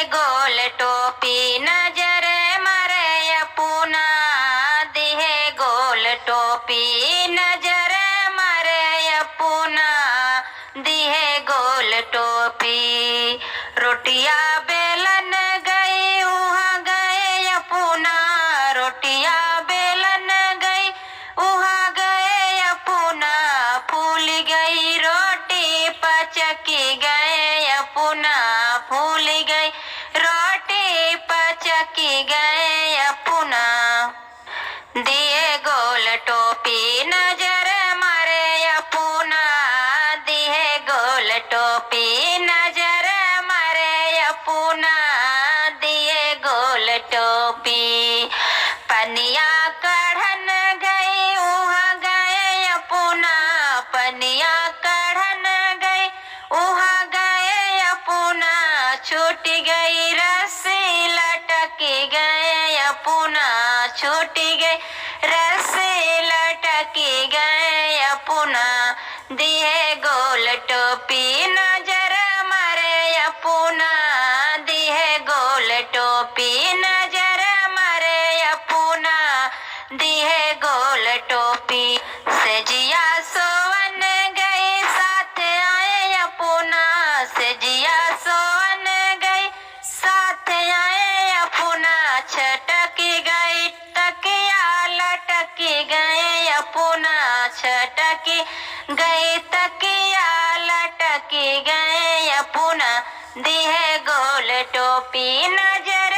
गोल टोपी नजर मारे अपना दिहे गोल टोपी नजर मारे अपना दिहे गोल टोपी रोटिया बेलन गई वहाँ गए अपना रोटिया बेलन गई वहाँ गए अपना फूल गई रोटी पचकी गए अपना फूल गई रोटी पचकी गए अपना दिए गोल टोपी नजर मारे अपना दिए गोल टोपी नजर मारे अपना दिए गोल टोपी पनिया कढ़न गई वहाँ गए अपना पनिया कढ़न गई वहाँ गए अपना छूट गई रस्सी लटक गए अपना छूट गई रस्सी लटक गए अपना दिए गोल टोपी नजर मारे अपना दिए गोल टोपी नजर मारे अपना दिए गोल टोपी सजिया सोवन गई साथ आए अपना सजिया सोवन गई साथ आए अपना छटक गई तकिया लटक गए अपना छटक गई तकिया लटक गए अपना दिहे गोल टोपी नजर